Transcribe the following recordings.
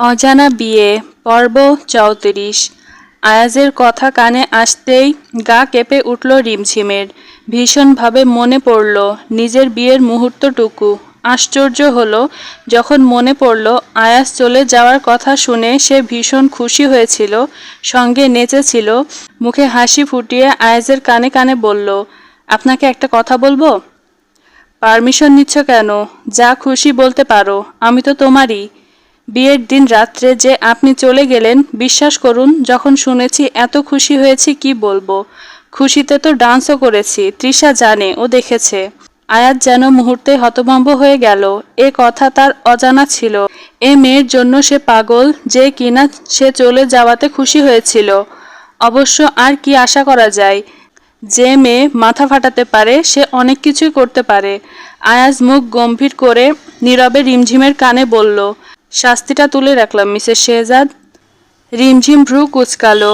অজানা বিয়ে পর্ব ৩৪। আয়াজের কথা কানে আসতেই গা কেঁপে উঠল রিমঝিমের। ভীষণভাবে মনে পড়ল নিজের বিয়ের মুহূর্তটুকু। আশ্চর্য হলো, যখন মনে পড়ল আয়াজ চলে যাওয়ার কথা শুনে সে ভীষণ খুশি হয়েছিল, সঙ্গে নেচেছিল। মুখে হাসি ফুটিয়ে আয়াজের কানে কানে বলল, আপনাকে একটা কথা বলবো? পারমিশন নিচ্ছ কেন? যা খুশি বলতে পারো, আমি তো তোমারই। বিয়ের দিন রাত্রে যে আপনি চলে গেলেন, বিশ্বাস করুন, যখন শুনেছি এত খুশি হয়েছি কি বলবো। খুশিতে তো ডান্সও করেছি, তৃষা জানে, ও দেখেছে। আয়াজ যেন মুহূর্তে হতভম্ব হয়ে গেল। এ কথা তার অজানা ছিল। এ মেয়ের জন্য সে পাগল, যে কিনা সে চলে যাওয়াতে খুশি হয়েছিল। অবশ্য আর কি আশা করা যায়? যে মেয়ে মাথা ফাটাতে পারে সে অনেক কিছুই করতে পারে। আয়াজ মুখ গম্ভীর করে নীরবে রিমঝিমের কানে বলল, শাস্তিটা তুলে রাখলাম মিসেস শেহজাদ। রিমঝিম ভ্রু কুচকালো।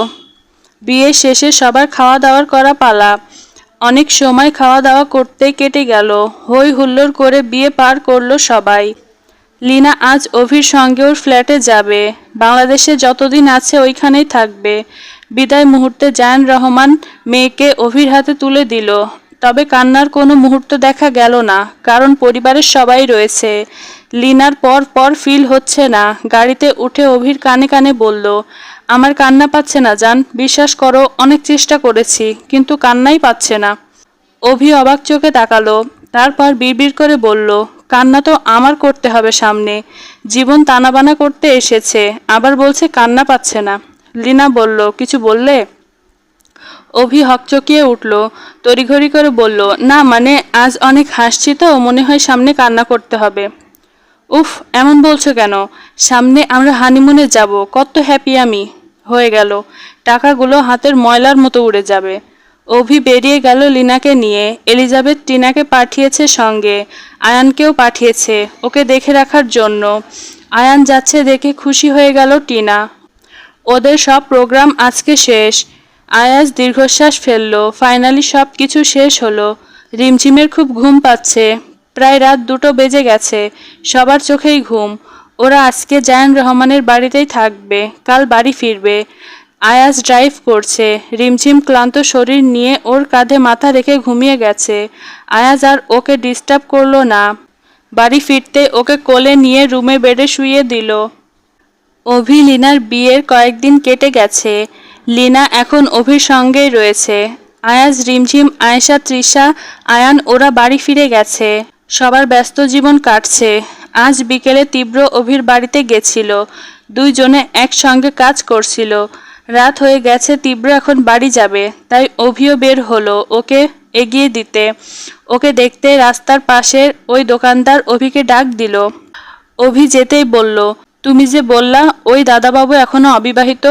বিয়ে শেষে সবার খাওয়া দাওয়ার করা পালা। অনেক সময় খাওয়া দাওয়া করতেই কেটে গেল। হই হুল্লোড় করে বিয়ে পার করলো সবাই। লীনা আজ অভির সঙ্গে ওর ফ্ল্যাটে যাবে। বাংলাদেশে যতদিন আছে ওইখানেই থাকবে। বিদায় মুহূর্তে জায়ান রহমান মেয়েকে অভির হাতে তুলে দিল। তবে কান্নার কোনো মুহূর্ত দেখা গেল না, কারণ পরিবারের সবাই রয়েছে। লীনার পর পর ফিল হচ্ছে না। গাড়িতে উঠে অভির কানে কানে বলল, আমার কান্না পাচ্ছে না জান, বিশ্বাস করো, অনেক চেষ্টা করেছি, কিন্তু কান্নাই পাচ্ছে না। অভি অবাক চোখে তাকালো, তারপর বিড়বিড় করে বলল, কান্না তো আমার করতে হবে সামনে। জীবন তানাবানা করতে এসেছে, আবার বলছে কান্না পাচ্ছে না। লীনা বলল, কিছু বললে? অভি হকচকিয়ে উঠল, তড়িঘড়ি করে বলল, না মানে আজ অনেক হাসছি তো, মনে হয় সামনে কান্না করতে হবে। উফ, এমন বলছো কেন? সামনে আমরা হানিমুনে যাব, কত হ্যাপি আমি। হয়ে গেল, টাকাগুলো হাতের ময়লার মতো উড়ে যাবে। অভি বেরিয়ে গেল লীনাকে নিয়ে। এলিজাবেথ টিনাকে পাঠিয়েছে সঙ্গে, আয়ানকেও পাঠিয়েছে ওকে দেখে রাখার জন্য। আয়ান যাচ্ছে দেখে খুশি হয়ে গেল টিনা। ওদের সব প্রোগ্রাম আজকে শেষ। আয়াজ দীর্ঘশ্বাস ফেলল, ফাইনালি সব কিছু শেষ হলো। রিমঝিমের খুব ঘুম পাচ্ছে। প্রায় রাত 2টো বেজে গেছে। সবার চোখেই ঘুম। ওরা আজকে জায়ান রহমানের বাড়িতেই থাকবে, কাল বাড়ি ফিরবে। আয়াজ ড্রাইভ করছে। রিমঝিম ক্লান্ত শরীর নিয়ে ওর কাঁধে মাথা রেখে ঘুমিয়ে গেছে। আয়াজ আর ওকে ডিস্টার্ব করলো না। বাড়ি ফিরতে ওকে কোলে নিয়ে রুমে বেডে শুইয়ে দিল। অভি লীনার বিয়ের কয়েকদিন কেটে গেছে। লীনা এখন অভির সঙ্গেই রয়েছে। আয়াজ, রিমঝিম, আয়েশা, তৃষা, আয়ান ওরা বাড়ি ফিরে গেছে। সবার ব্যস্ত জীবন কাটছে। আজ বিকেলে তীব্র অভির বাড়িতে গেছিল। দুইজনে একসঙ্গে কাজ করছিল। রাত হয়ে গেছে, তীব্র এখন বাড়ি যাবে, তাই অভিও বের হলো ওকে এগিয়ে দিতে। ওকে দেখতে রাস্তার পাশের ওই দোকানদার অভিকে ডাক দিল। অভি যেতেই বলল, তুমি যে বললা ওই দাদাবাবু এখনো অবিবাহিত,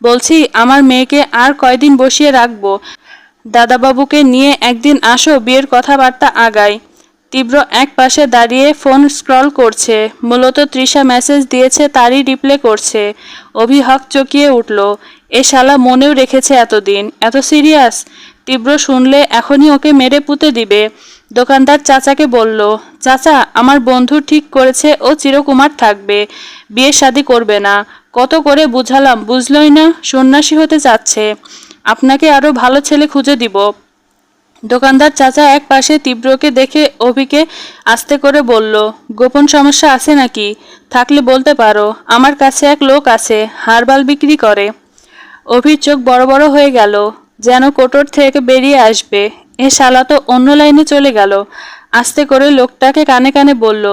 বলছি আমার মেয়েকে আর কয়দিন বসিয়ে রাখবো? দাদাবাবুকে নিয়ে একদিন আসো, বিয়ের কথাবার্তা আগাই। তীব্র এক পাশে দাঁড়িয়ে ফোন স্ক্রল করছে। মূলত তৃষা মেসেজ দিয়েছে, তারই রিপ্লে করছে। অভি হক চকিয়ে উঠল। এ শালা মনেও রেখেছে এতদিন, এত সিরিয়াস? তীব্র শুনলে এখনই ওকে মেরে পুঁতে দিবে। দোকানদার চাচাকে বলল, চাচা, আমার বন্ধু ঠিক করেছে ও চিরকুমার থাকবে, বিয়ে শাদী করবে না। কত করে বুঝালাম, বুঝলই না, সন্ন্যাসী হতে চাচ্ছে। আপনাকে আরো ভালো ছেলে খুঁজে দিব। দোকানদার চাচা এক পাশে তীব্রকে দেখে অভিকে আস্তে করে বলল, গোপন সমস্যা আছে নাকি? থাকলে বলতে পারো, আমার কাছে এক লোক আছে, হারবাল বিক্রি করে। অভির চোখ বড় বড় হয়ে গেল, যেন কোটর থেকে বেরিয়ে আসবে। এ শালা তো অন্য লাইনে চলে গেল। আস্তে করে লোকটাকে কানে কানে বলল,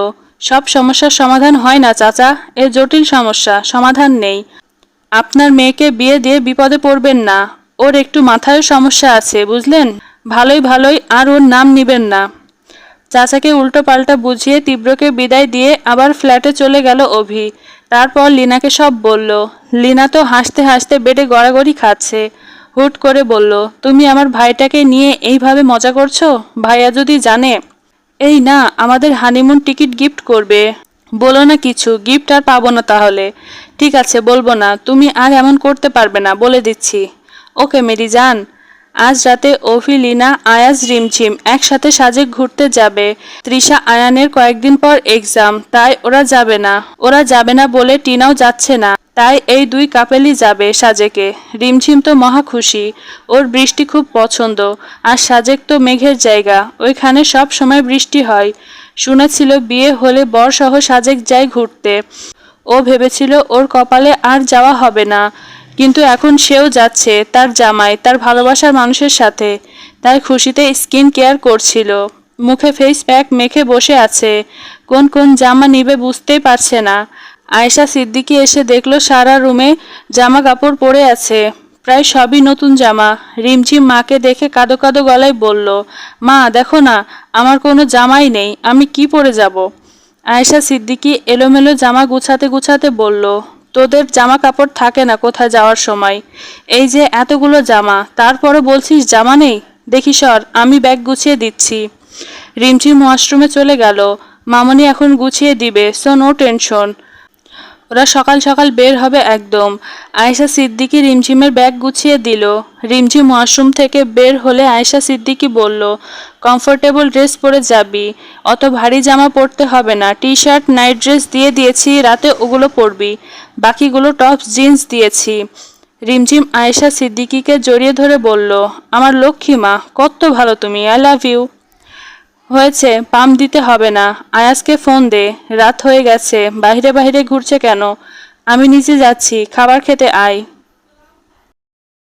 সব সমস্যার সমাধান হয় না চাচা, এ জটিল সমস্যা, সমাধান নেই। আপনার মেয়েকে বিয়ে দিয়ে বিপদে পড়বেন না। ওর একটু মাথায়ও সমস্যা আছে, বুঝলেন? ভালোই ভালোই, আর ওর নাম নিবেন না। চাচাকে উল্টো পাল্টা বুঝিয়ে তীব্রকে বিদায় দিয়ে আবার ফ্ল্যাটে চলে গেল অভি। তারপর লীনাকে সব বলল। লীনা তো হাসতে হাসতে বেডে গড়াগড়ি খাচ্ছে। হুট করে বলল, তুমি আমার ভাইটাকে নিয়ে এইভাবে মজা করছো? ভাইয়া যদি জানে? এই না, আমাদের হানিমুন টিকিট গিফট করবে। বলো না কিছু, গিফট আর পাবো না তাহলে। ঠিক আছে, বলবো না, তুমি আর এমন করতে পারবে না, বলে দিচ্ছি। ওকে মেরি জান। আজ রাতে অভি, লীনা, আয়াজ, রিমঝিম একসাথে সাজেক ঘুরতে যাবে। তৃষা আয়ানের কয়েকদিন পর এক্সাম, তাই ওরা যাবে না বলে টিনাও যাচ্ছে না। তাই এই দুই কাপেলই যাবে সাজেকে। রিমঝিম তো মহা খুশি, ওর বৃষ্টি খুব পছন্দ। আর সাজেক তো মেঘের জায়গা, ওইখানে সব সময় বৃষ্টি হয়। শুনেছিল বিয়ে হলে বর সহ সাজেক যায় ঘুরতে। ও ভেবেছিল ওর কপালে আর যাওয়া হবে না, কিন্তু এখন সেও যাচ্ছে তার জামাই, তার ভালোবাসার মানুষের সাথে। তাই খুশিতে স্কিন কেয়ার করছিল, মুখে ফেস প্যাক মেখে বসে আছে। কোন কোন জামা নিবে বুঝতেই পারছে না। আয়েশা সিদ্দিকী এসে দেখলো সারা রুমে জামা কাপড় পরে আছে, প্রায় সবই নতুন জামা। রিমঝিম মাকে দেখে কাঁদো কাঁদো গলায় বলল, মা দেখো না, আমার কোনো জামাই নেই, আমি কি পরে যাব? আয়েশা সিদ্দিকী এলোমেলো জামা গুছাতে গুছাতে বলল, তোদের জামা কাপড় থাকে না কোথায় যাওয়ার সময়? এই যে এতগুলো জামা, তারপরে বলছিস জামা নেই? দেখি সর, আমি ব্যাগ গুছিয়ে দিচ্ছি। রিমঝিম ওয়াশরুমে চলে গেল। মামনি এখন গুছিয়ে দিবে, সো নো টেনশন। ওরা সকাল সকাল বের হবে একদম। আয়েশা সিদ্দিকী রিমঝিমের ব্যাগ গুছিয়ে দিল। রিমঝিম ওয়াশরুম থেকে বের হলে আয়েশা সিদ্দিকী বলল, কমফোর্টেবল ড্রেস পরে যাবি, অত ভারী জামা পরতে হবে না। টি শার্ট নাইট ড্রেস দিয়ে দিয়েছি, রাতে ওগুলো পরবি, বাকিগুলো টপস জিন্স দিয়েছি। রিমঝিম আয়েশা সিদ্দিকীকে জড়িয়ে ধরে বলল, আমার লক্ষ্মী মা, কত ভালো তুমি, আই লাভ ইউ। হয়েছে, পাম্প দিতে হবে না। আয়াজকে ফোন দে, রাত হয়ে গেছে, বাইরে বাইরে ঘুরছে কেন? আমি নিচে যাচ্ছি, খাবার খেতে আয়।